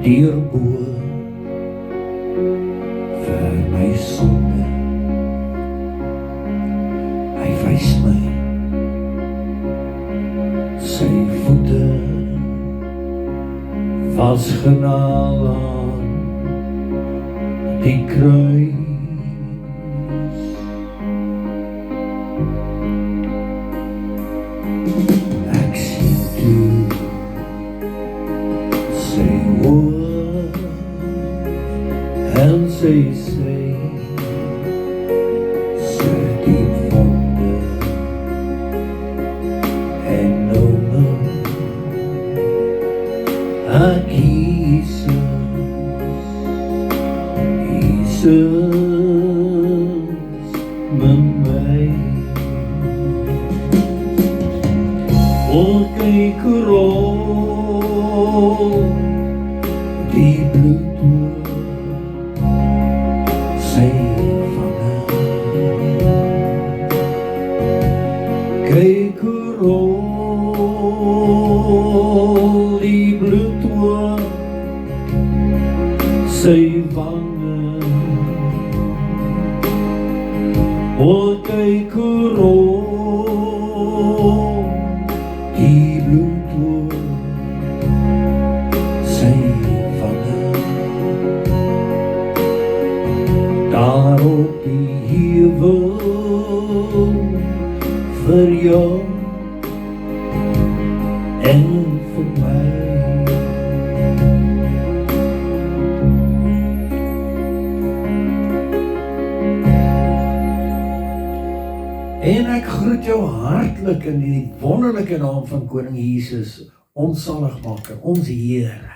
deurboor vir my sonde. Hy wys my sy voete vasgenaal aan die kruis. Ek sien toe sy woord en sy sê sy diep wonde en noem ek Jesus met my. O kyk rond die bloeddood sy vange. Kyk rond die bloeddood sy vange. O kyk rond die bloeddood sy vange. Daar op die heuwel vir jou en vir my. En ek groet jou hartlik in die wonderlike naam van Koning Jesus, ons saligmaker, ons Here.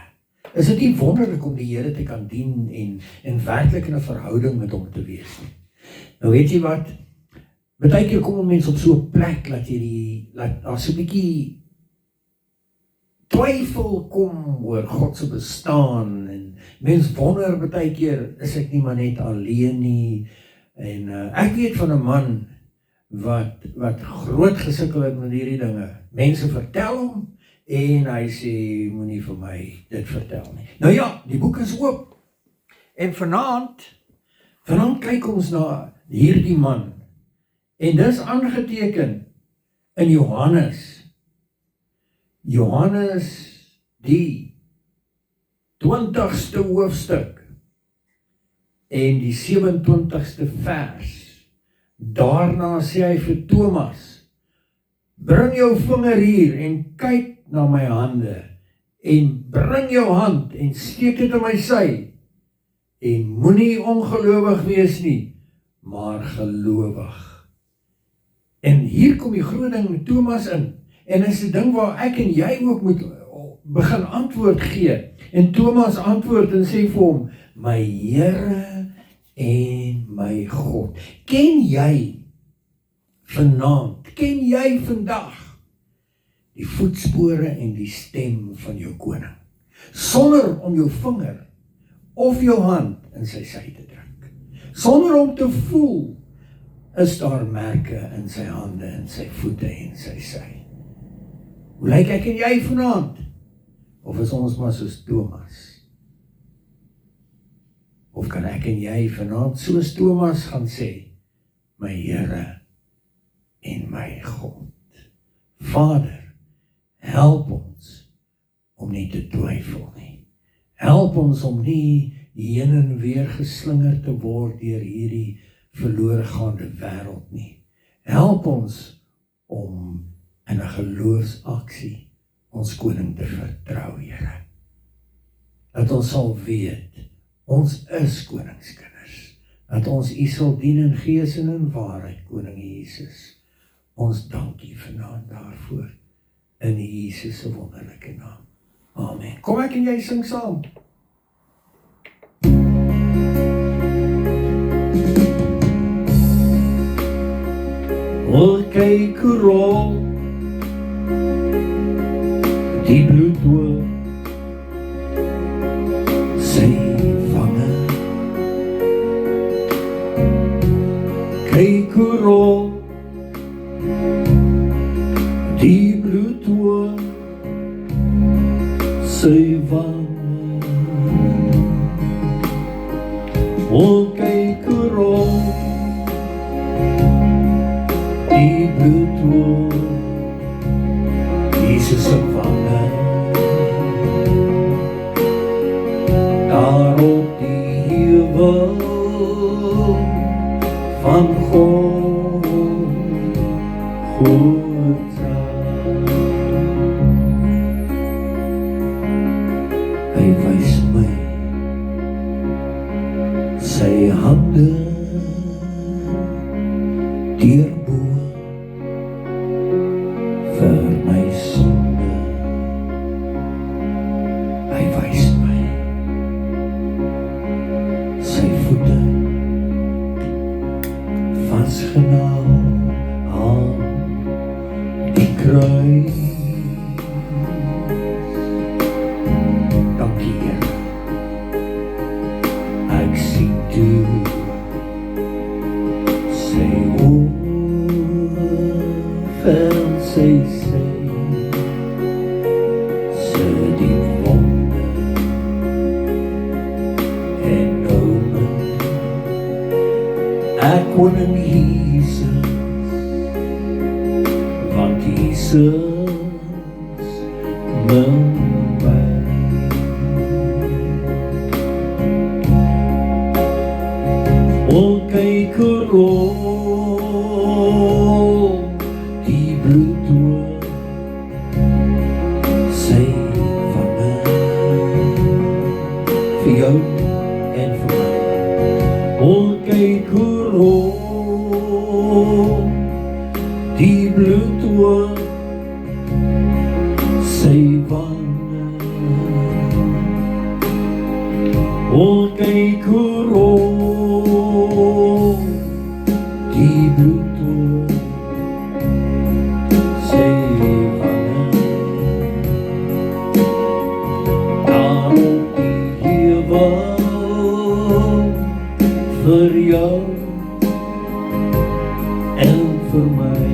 Is dit nie wonderlik om die Here te kan dien en werklik in 'n verhouding met hom te wees nie? Nou weet jy wat, baie keer kom mense op so 'n plek dat daar so 'n bietjie twyfel kom oor God se bestaan en mens wonder baie keer, is ek nie maar net alleen nie? En ek weet van 'n man wat groot gesukkel het met hierdie dinge. Mense vertel hom en hy sê, moenie vir my dit vertel nie. Nou ja, die boek is oop. En vanaand kyk ons na hierdie man. En dis aangeteken in Johannes die 20ste hoofstuk en die 27ste vers. Daarna sê hy vir Thomas, bring jou vinger hier en kyk na my hande en bring jou hand en steek dit in my sy en moenie ongelowig wees nie, maar gelowig. En hier kom die groot ding met Thomas in en is 'n ding waar ek en jy ook moet begin antwoord gee. En Thomas antwoord en sê vir hom, my Here en my God. Ken jy vandag die voetspore en die stem van jou koning, sonder om jou vinger of jou hand in sy sy te druk, sonder om te voel, is daar merke in sy hande en sy voete en sy sy. Hoe lyk ek en jy vanaand? Of is ons maar soos Thomas? Of kan ek en jy vanaand soos Thomas gaan sê, my Here en my God. Vader, help ons om nie te twyfel nie. Help ons om nie heen en weer geslinger te word deur hierdie verlore gaande wêreld nie. Help ons om in 'n geloofsaksie ons koning te vertrou, Here. Dat ons sal weet, ons is koningskinders, dat ons U sal dien in gees en in waarheid, Koning Jesus. Ons dank U vanaand daarvoor, in Jesus se wonderlike naam. Amen. Kom ek en jy sing saam. O kyk rond die bloeddood sy vange. Kyk rond die bloeddood sy vange. O kyk rond die bloedwoord Jesus se wange daar op die heuwel van Golgotha. Hy wys my sy hande deurboor vir my sonde. Hy wys my sy voete vasgenau aan die kruis. Dankie Here, ek sien toe sy oorvel sy sy diep wonde en ome ek koning Jesus, want Jesus min my. O kyk rond die bloedwoord sy wange vir jou en vir my. O kyk rond die bloedwoord sy wange. O kyk rond die bloedwoord sy wange. Daar op die heuwel vir jou en vir my.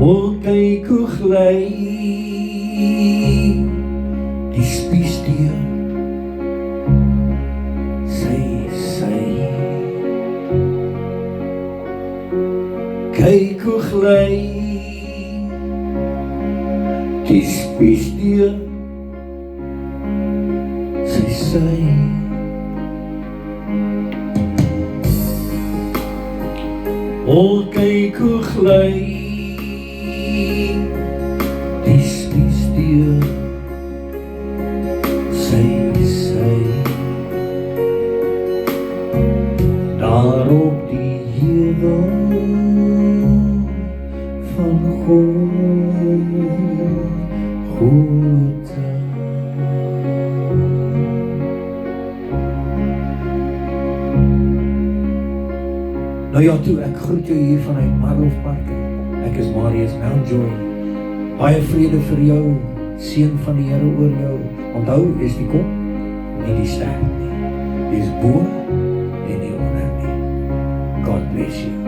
O kyk hoe gly die spiesdeur sy. Kyk hoe gly die spiesdeur sy. O kyk hoe gly die spiesdeur sy. Daar op die heuwel van Golgotha. Nou ja toe, ek groet jou hier vanuit Marlofpark. Ek is Marius Mountjoy. Baie vrede vir jou, seën van die Here oor jou. Onthou, is die kop, nie die stert nie. Dis bo en nie onder nie. God bless you.